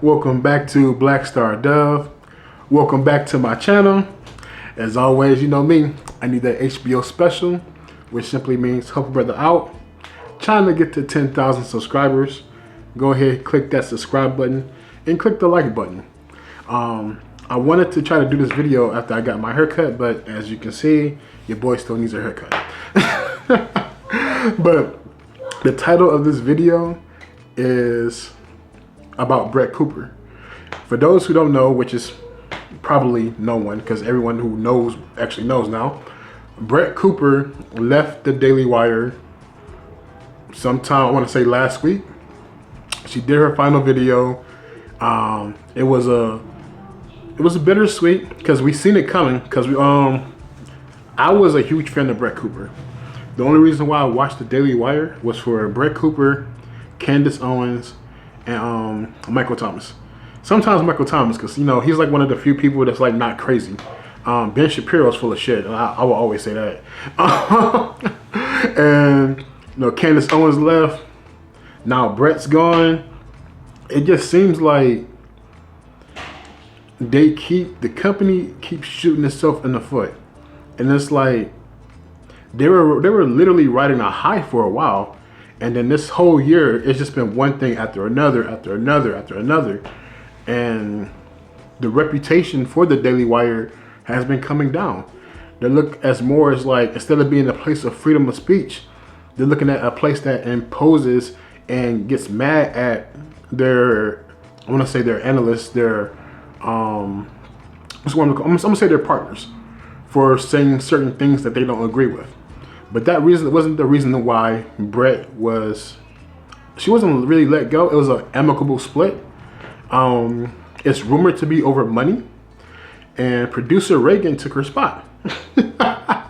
Welcome back to Blackstardove. Welcome back to my channel. As always, you know me, I need that HBO special, which simply means help a brother out. Trying to get to 10,000 subscribers. Go ahead, click that subscribe button and click the like button. I wanted to try to do this video after I got my haircut, but as you can see, your boy still needs a haircut. But the title of this video is about Brett Cooper. For those who don't know, which is probably no one, because everyone who knows actually knows now, Brett Cooper left the Daily Wire sometime, I want to say last week. She did her final video. It was a bittersweet because we seen it coming, because I was a huge fan of Brett Cooper. The only reason why I watched the Daily Wire was for Brett Cooper, Candace Owens, and Michael Thomas. Sometimes Michael Thomas, because you know he's like one of the few people that's like not crazy. Ben Shapiro's full of shit, and I will always say that. And you know, Candace Owens left. Now Brett's gone. It just seems like the company keeps shooting itself in the foot, and it's like they were literally riding a high for a while. And then this whole year, it's just been one thing after another, after another, after another. And the reputation for the Daily Wire has been coming down. They look as more as like, instead of being a place of freedom of speech, they're looking at a place that imposes and gets mad at their, I want to say their analysts, their, I'm gonna say their partners for saying certain things that they don't agree with. But that reason wasn't the reason why Brett she wasn't really let go. It was an amicable split. It's rumored to be over money, and producer Reagan took her spot. I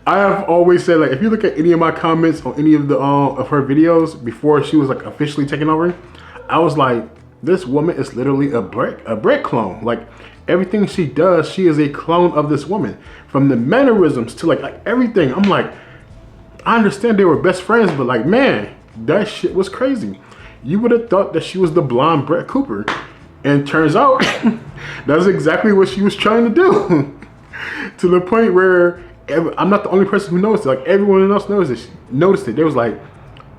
have always said, like, if you look at any of my comments on any of the of her videos before she was like officially taken over, I was like, this woman is literally a Brett clone. Like, everything she does, she is a clone of this woman. From the mannerisms to like everything. I'm like, I understand they were best friends, but like, man, that shit was crazy. You would have thought that she was the blonde Brett Cooper. And turns out, that's exactly what she was trying to do. To the point where I'm not the only person who noticed it. Like, everyone else noticed it. They was like,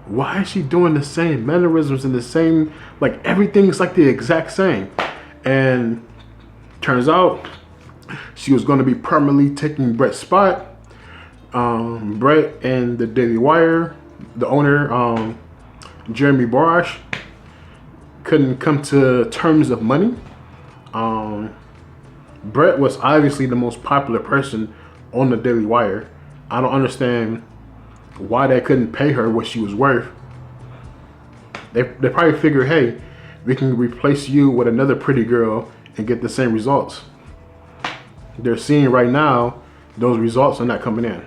why is she doing the same mannerisms and the same, like, everything's like the exact same. And turns out she was going to be permanently taking Brett's spot. Brett and the Daily Wire, the owner, Jeremy Borash, couldn't come to terms of money. Brett was obviously the most popular person on the Daily Wire. I don't understand why they couldn't pay her what she was worth. They probably figured, hey, we can replace you with another pretty girl and get the same results. They're seeing right now those results are not coming in.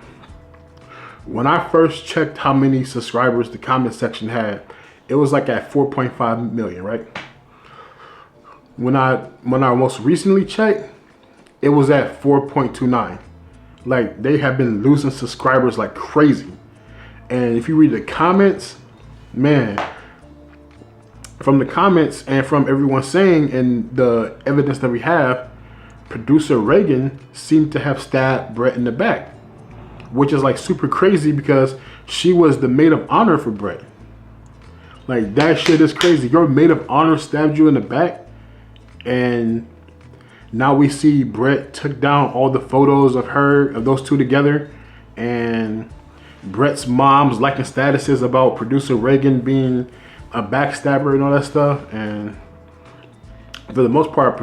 When I first checked how many subscribers the comment section had, it was like at 4.5 million, right? When I most recently checked, it was at 4.29. Like, they have been losing subscribers like crazy. And if you read the comments, man, from the comments and from everyone saying and the evidence that we have, producer Reagan seemed to have stabbed Brett in the back, which is like super crazy because she was the maid of honor for Brett. Like, that shit is crazy. Your maid of honor stabbed you in the back, and now we see Brett took down all the photos of those two together, and Brett's mom's liking statuses about producer Reagan being a backstabber and all that stuff. And for the most part,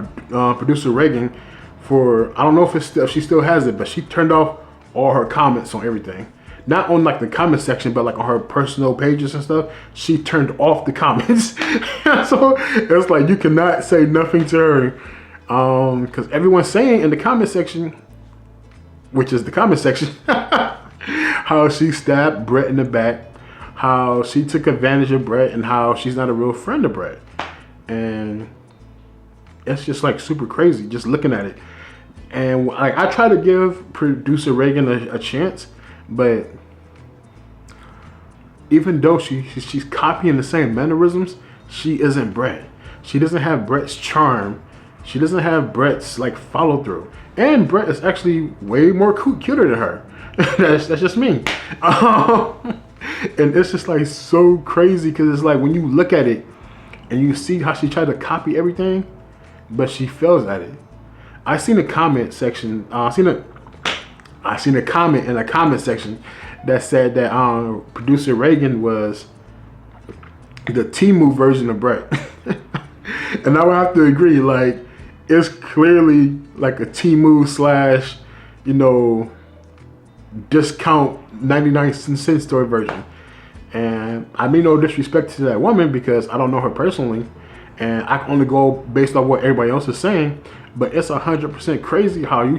producer Reagan, I don't know if she still has it, but she turned off all her comments on everything. Not on like the comment section, but like on her personal pages and stuff. She turned off the comments. So it's like you cannot say nothing to her, because everyone's saying in the comment section, which is the comment section, how she stabbed Brett in the back, how she took advantage of Brett, and how she's not a real friend of Brett. And it's just like super crazy just looking at it. And like, I try to give producer Reagan a chance, but even though she's copying the same mannerisms, she isn't Brett. She doesn't have Brett's charm. She doesn't have Brett's like follow through. And Brett is actually way more cuter than her. that's just me. And it's just like so crazy because it's like when you look at it and you see how she tried to copy everything, but she fails at it. I seen a comment section. I seen a comment in the comment section that said that producer Reagan was the Timu version of Brett. And I would have to agree, like, it's clearly like a Timu slash, you know, discount 99-cent store version. And I mean no disrespect to that woman because I don't know her personally, and I can only go based on what everybody else is saying. But it's 100% crazy how you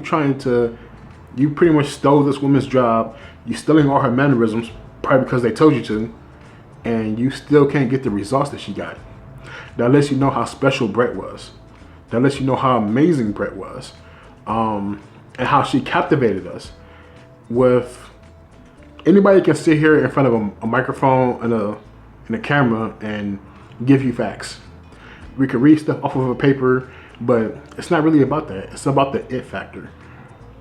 pretty much stole this woman's job. You stealing all her mannerisms, probably because they told you to, and you still can't get the results that she got. That lets you know how special Brett was. That lets you know how amazing Brett was, and how she captivated us. With anybody can sit here in front of a microphone and a camera and give you facts. We can read stuff off of a paper, but it's not really about that. It's about the it factor.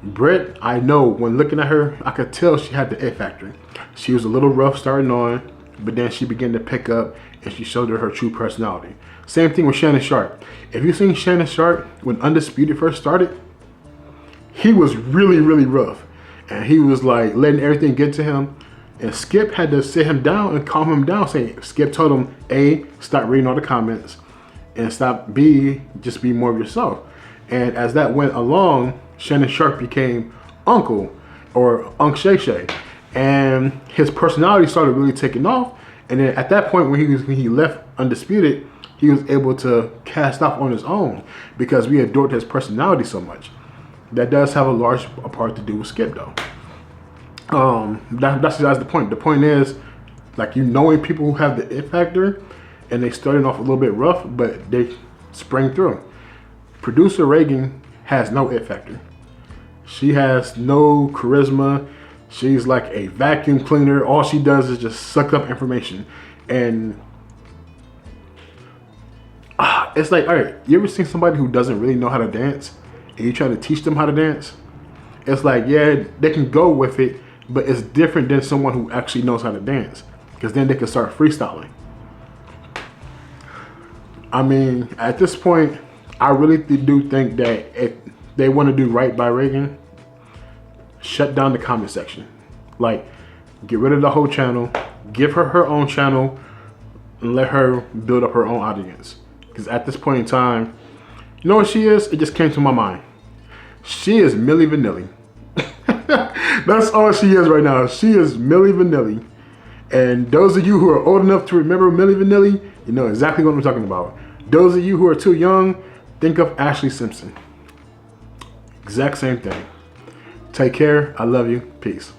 Brett, I know when looking at her, I could tell she had the it factor. She was a little rough starting on, but then she began to pick up and she showed her true personality. Same thing with Shannon Sharp. If you've seen Shannon Sharp when Undisputed first started, he was really, really rough. And he was like letting everything get to him. And Skip had to sit him down and calm him down, saying Skip told him, A, stop reading all the comments, and stop, B, just be more of yourself. And as that went along, Shannon Sharp became Uncle or Unc Shay Shay. And his personality started really taking off. And then at that point when he left Undisputed, he was able to cast off on his own because we adored his personality so much. That does have a large part to do with Skip though. That's the point. The point is, like, you knowing people who have the it factor and they started off a little bit rough, but they sprang through. Producer Reagan has no it factor. She has no charisma. She's like a vacuum cleaner. All she does is just suck up information. And it's like, all right, you ever seen somebody who doesn't really know how to dance and you try to teach them how to dance? It's like, yeah, they can go with it, but it's different than someone who actually knows how to dance, because then they can start freestyling. I mean, at this point, I really do think that if they want to do right by Reagan, shut down the comment section. Like, get rid of the whole channel, give her her own channel, and let her build up her own audience. Because at this point in time, you know what she is? It just came to my mind. She is Milli Vanilli. That's all she is right now. She is Milli Vanilli. And those of you who are old enough to remember Milli Vanilli, you know exactly what I'm talking about. Those of you who are too young, think of Ashley Simpson. Exact same thing. Take care. I love you. Peace.